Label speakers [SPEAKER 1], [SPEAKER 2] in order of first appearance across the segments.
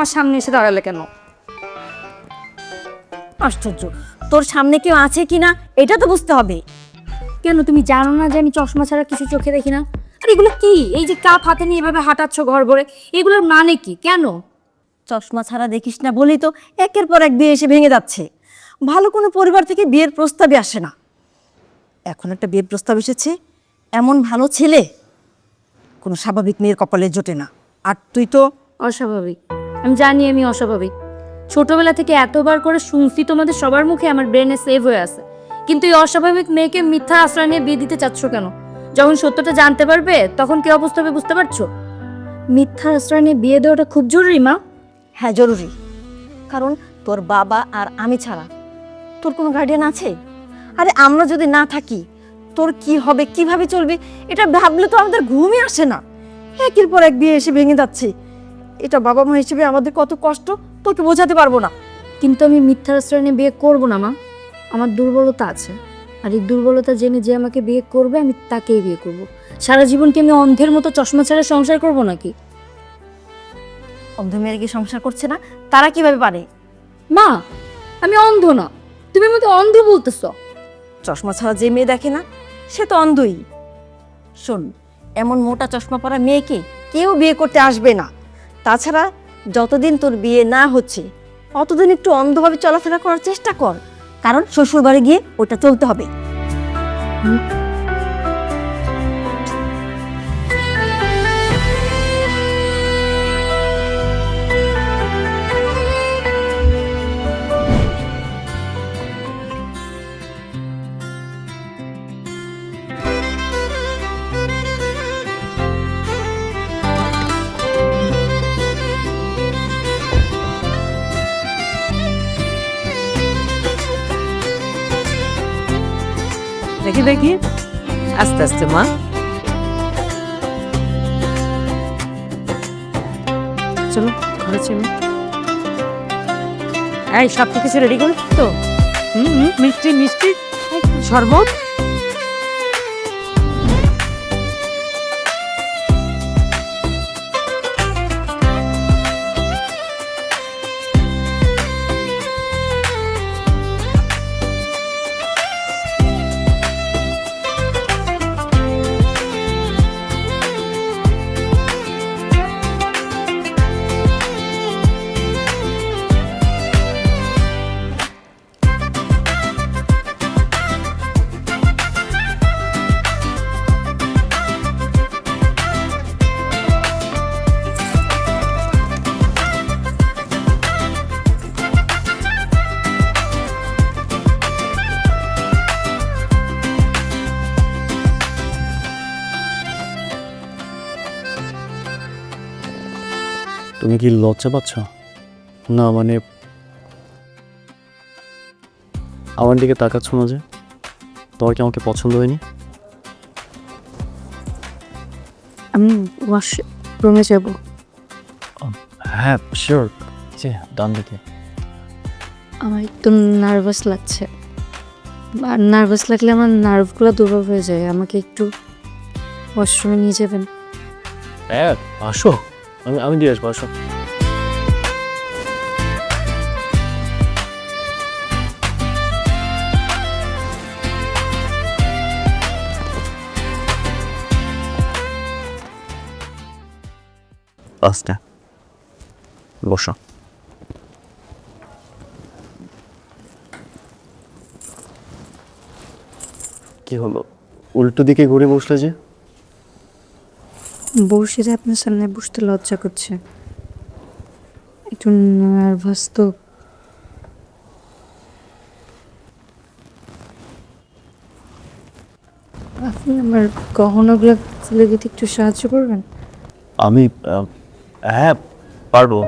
[SPEAKER 1] আমার সামনে এসে দাঁড়ালে কেন?
[SPEAKER 2] আশ্চর্য, তোর সামনে কেউ আছে কিনা এটা তো বুঝতে হবে।
[SPEAKER 1] কেন তুমি জানো না যে আমি চশমা ছাড়া কিছু চোখে দেখি না? আর এগুলো কি? এই যে কাপ হাতে নিয়ে এভাবে হাঁটাচ্ছ ঘর ভরে, এগুলোর মানে কি? কেন?
[SPEAKER 2] চশমা ছাড়া দেখিস না বলেই তো একের পর এক বিয়ে এসে ভেঙে যাচ্ছে। ভালো কোনো পরিবার থেকে বিয়ের প্রস্তাবই আসে না। এখন একটা বিয়ের প্রস্তাব এসেছে, এমন ভালো ছেলে কোনো স্বাভাবিক মেয়ের কপালে জোটে না। আর তুই তো
[SPEAKER 1] অস্বাভাবিক। আমি জানি আমি অস্বাভাবিক। ছোটবেলা থেকে এতবার করে শুনছি তোমাদের সবার মুখে, আমার ব্রেনে সেভ হয়ে আছে। কিন্তু এই অস্বাভাবিক মেয়েকে মিথ্যা আশ্রয় নিয়ে বিয়ে দিতে চাচ্ছ কেন? যখন সত্যটা জানতে পারবে তখন কি অবস্থা হবে বুঝতে পারছো? মিথ্যা আশ্রয় নিয়ে বিয়ে দেওয়াটা খুব জরুরি মা।
[SPEAKER 2] হ্যাঁ জরুরি, কারণ তোর বাবা আর আমি ছাড়া তোর কোনো গার্ডিয়ান আছে? আরে আমরা যদি না থাকি তোর কি হবে, কিভাবে চলবে, এটা ভাবলে তো আমাদের ঘুমই আসে না। একের পর এক বিয়ে এসে ভেঙে যাচ্ছে। এটা বাবা মা হিসেবে আমাদের কত কষ্ট তোকে বোঝাতে পারবো না।
[SPEAKER 1] কিন্তু আমি মিথ্যা আশ্রয় নিয়ে বিয়ে করবো না মা। আমার দুর্বলতা আছে, আর এই দুর্বলতা জেনে যে আমাকে বিয়ে করবে আমি তাকেই বিয়ে করব। সারা জীবন কি আমি অন্ধের মতো চশমা ছাড়া সংসার করব নাকি?
[SPEAKER 2] অন্ধ মেয়েরা কি সংসার করছে না? তারা কিভাবে পারে?
[SPEAKER 1] মা, আমি অন্ধ না, তুমি আমাকে অন্ধ বলতেছো।
[SPEAKER 2] চশমা ছাড়া যে মেয়ে দেখে না সে তো অন্ধই। শোন, এমন মোটা চশমা পরা মেয়েকে কেউ বিয়ে করতে আসবে না। তাছাড়া যতদিন তোর বিয়ে না হচ্ছে অতদিন একটু অন্ধভাবে চলাফেরা করার চেষ্টা কর, কারণ শ্বশুর বাড়ি গিয়ে ওটা চলতে হবে।
[SPEAKER 3] দেখি দেখি, আস্তে আস্তে মা। চলো ঘরে চলো। এই সব কিছু রেডি করেছি তো? মিষ্টি মিষ্টি শরবত।
[SPEAKER 4] তুমি কি লজ্জা পাচ্ছ? না মানে আমার দিকে তাকাচ্ছ না যে? তোমার কি আমাকে পছন্দ হয়নি?
[SPEAKER 1] আমি ওয়াশরুমে যাব।
[SPEAKER 4] হ্যাঁ শিওর। যে ডান দিকে।
[SPEAKER 1] আমার একটু নার্ভাস লাগছে, আর নার্ভাস লাগলে আমার নার্ভগুলো দুর্বল হয়ে যায়। আমাকে একটু ওয়াশরুমে নিয়ে যাবেন?
[SPEAKER 4] হ্যাঁ আসো, আমি দিয়ে আসবো, আসো। আস্তে বসো। কি হলো, উল্টো দিকে ঘুরে বসলে যে?
[SPEAKER 1] বসে আপনার সামনে বসতে লজ্জা করছে, একটু নার্ভাস তো। আপনি আমার গহনাগুলো খুলে দিতে একটু সাহায্য করবেন?
[SPEAKER 4] আমি হ্যাঁ পারবো।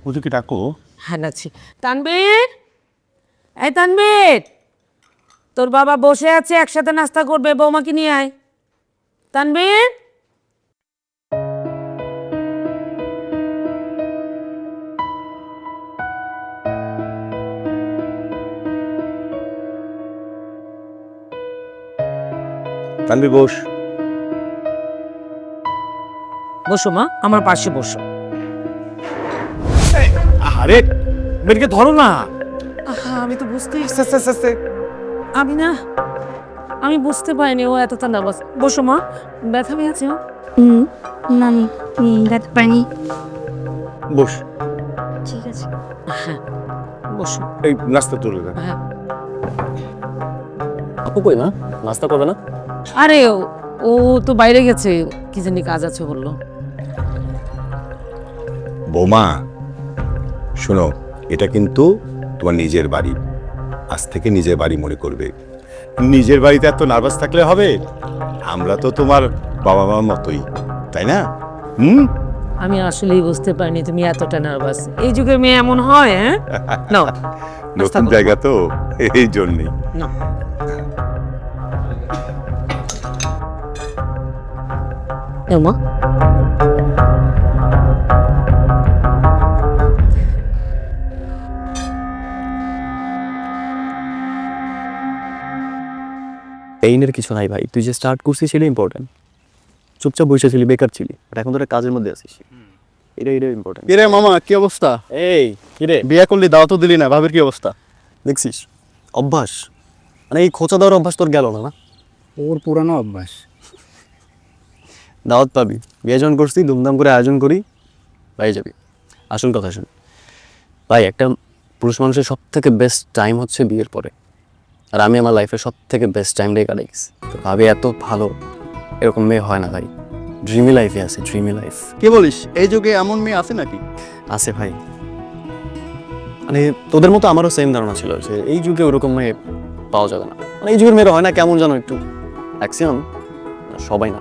[SPEAKER 5] ওদেরকে ডাকো।
[SPEAKER 3] হ্যাঁ নাচ্ছি। তানবীর, এই তানবীর, তোর বাবা বসে আছে, একসাথে নাস্তা করবে, বৌমাকে নিয়ে আয়। তানবীর,
[SPEAKER 5] তানবীর বস।
[SPEAKER 3] বসো মা, আমার পাশে বসো।
[SPEAKER 5] আরে মেয়েকে ধরো না।
[SPEAKER 3] আমি তো বুঝতেই আমি বুঝতে পারিনি ও এতটা নার্ভাস। বসো মা, ব্যথা পেয়েছে ও?
[SPEAKER 1] না দেখতে পাইনি।
[SPEAKER 5] বস।
[SPEAKER 1] ঠিক আছে।
[SPEAKER 3] হ্যাঁ বসো।
[SPEAKER 5] এই নাস্তা তুলে দে।
[SPEAKER 3] হ্যাঁ।
[SPEAKER 4] আপু কই না, নাস্তা করবে না?
[SPEAKER 3] আরে ও তো বাইরে গেছে, কি জানি কাজ আছে বললো।
[SPEAKER 6] বৌমা শোনো, এটা কিন্তু তোমার নিজের বাড়ি, আজ থেকে নিজের বাড়ি মনে করবে। নিজের বাড়িতে এত নার্ভাস থাকলে হবে? আমরা তো তোমার বাবা মার মতোই, তাই না?
[SPEAKER 3] আমি আসলেই বুঝতে পারিনি তুমি এতটা নার্ভাস। এই যুগের মেয়ে এমন হয়? হ্যাঁ নাও, নাস্তা
[SPEAKER 6] নতুন
[SPEAKER 3] করো।
[SPEAKER 6] জায়গা তো, এই জন্যই।
[SPEAKER 3] নাও। নাও মা।
[SPEAKER 4] পেইনের কিছু নাই ভাই, তুই যে স্টার্ট করছিস সেটা ইম্পর্টেন্ট। চুপচাপ বসেছিলি, বেকার ছিলি, বাট এখন তোরা কাজের মধ্যে আছিস, এটা ইম্পর্টেন্ট।
[SPEAKER 7] কিরে মামা, কি অবস্থা?
[SPEAKER 4] এই কিরে,
[SPEAKER 7] বিয়ে করলি, দাওয়াতও দিলি না, ভাবির কি অবস্থা?
[SPEAKER 4] দেখছিস অভ্যাস, মানে এই খোঁচা দেওয়ার অভ্যাস তোর গেল না? না,
[SPEAKER 7] ওর পুরানো অভ্যাস।
[SPEAKER 4] দাওয়াত পাবি, বিয়ে যখন করছি ধুমধাম করে আয়োজন করি, ভাই যাবি। আসল কথা শুন ভাই, একটা পুরুষ মানুষের সব থেকে বেস্ট টাইম হচ্ছে বিয়ের পরে, আর আমি আমার লাইফে সব থেকে বেস্ট টাইমটাই কাটাইছি। তো ভাবি এত ভালো এরকম মেয়ে হয় না ভাই, ড্রিমি লাইফে আছে, ড্রিমি লাইফ।
[SPEAKER 7] কি বলিস, এই যুগে এমন মেয়ে আছে নাকি?
[SPEAKER 4] আছে ভাই, মানে তোদের মতো আমারও সেম ধারণা ছিল যে এই যুগে ওরকম মেয়ে পাওয়া যাবে না, মানে এই যুগের মেয়েরা হয় না কেমন জানো একটু অ্যাকশন, সবাই না,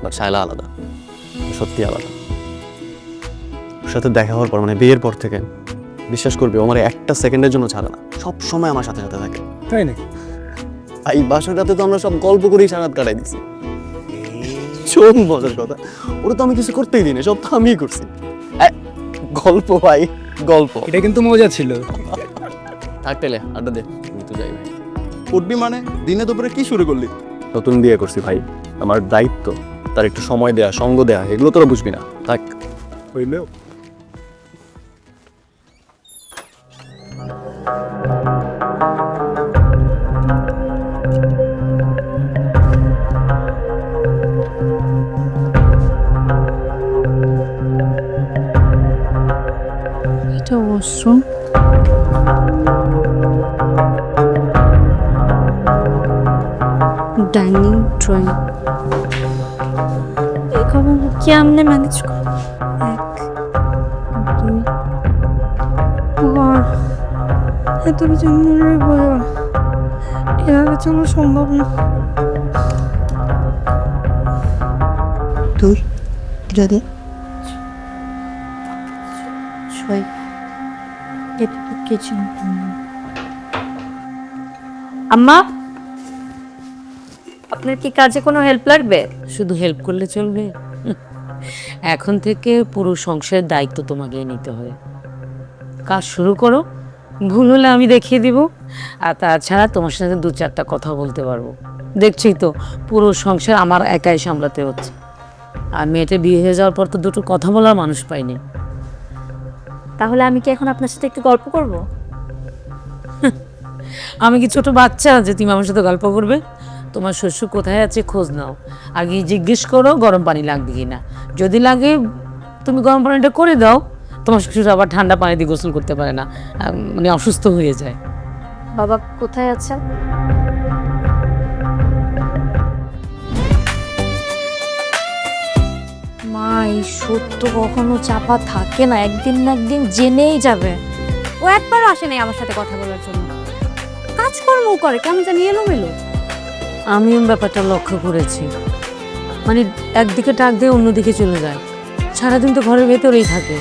[SPEAKER 4] বাট শায়লা আলাদা, সত্যি আলাদা। ওর সাথে দেখা হওয়ার পর, মানে বিয়ের পর থেকে বিশ্বাস করবি, ও আমার একটা সেকেন্ডের জন্য ছাড়ে না, সব সময় আমার সাথে সাথে থাকে।
[SPEAKER 7] তাই নাকি?
[SPEAKER 4] এই বাসাটাতে তো আমরা সব গল্প করেই সারা রাত কাটাই দিছি। শোন মজার কথা, ওরা তো আমি কিছু করতেই দিই না, সব তো আমিই করছি। গল্প ভাই, গল্প।
[SPEAKER 7] এটা কিন্তু মজা ছিল।
[SPEAKER 4] থাকতেলে আড্ডা দে, আমি তো যাই ভাই।
[SPEAKER 7] উঠবি মানে? দিনে দুপুরে কি শুরু করলি?
[SPEAKER 4] নতুন বিয়ে করছি ভাই, আমার দায়িত্ব তার একটু সময় দেয়া, সঙ্গ দেয়া, এগুলো তোরা বুঝবি না। থাক।
[SPEAKER 7] হইলেও
[SPEAKER 1] এটা ওয়াশরুম। Dining drawing. এই খবর কেমনে ম্যানেজ করব? 1 2 এত কিছু মনে পড়ে, এভাবে চলা সম্ভব না।
[SPEAKER 2] তুই যদি
[SPEAKER 1] আম্মা, আপনার কি কাজে কোনো হেল্প লাগবে?
[SPEAKER 3] শুধু হেল্প করলে চলবে? এখন থেকে পুরো সংসারের দায়িত্ব তোমাকে নিতে হয়। কাজ শুরু করো, ভুল হলে আমি দেখিয়ে দিব, আর তাছাড়া তোমার সাথে 2-4টা কথা বলতে পারবো। দেখছি তো পুরো সংসার আমার একাই সামলাতে হচ্ছে, আর মেয়েটা বিয়ে হয়ে যাওয়ার পর তো দুটো কথা বলার মানুষ পাইনি।
[SPEAKER 1] তাহলে আমি কি এখন আপনার সাথে একটু গল্প করব?
[SPEAKER 3] আমি কি ছোট বাচ্চা যে তুমি আমার সাথে গল্প করবে? তোমার শ্বশুর কোথায় আছে খোঁজ নাও, আগে জিজ্ঞেস করো গরম পানি লাগবে কিনা। যদি লাগে তুমি গরম পানিটা করে দাও, তোমার শ্বশুর আবার ঠান্ডা পানি দিয়ে গোসল করতে পারে না, মানে অসুস্থ হয়ে যায়।
[SPEAKER 1] বাবা কোথায় আছেন? মা, এই সত্য কখনো চাপা থাকে না, একদিন না একদিন জেনেই যাবে। ও একবারও আসে নাই আমার সাথে কথা বলার জন্য, কাজকর্ম করে কেমন জানি এলোমেলো।
[SPEAKER 3] আমিও ব্যাপারটা লক্ষ্য করেছি, মানে একদিকে টাক দিয়ে অন্যদিকে চলে যায়, সারাদিন তো ঘরের ভেতরেই থাকে।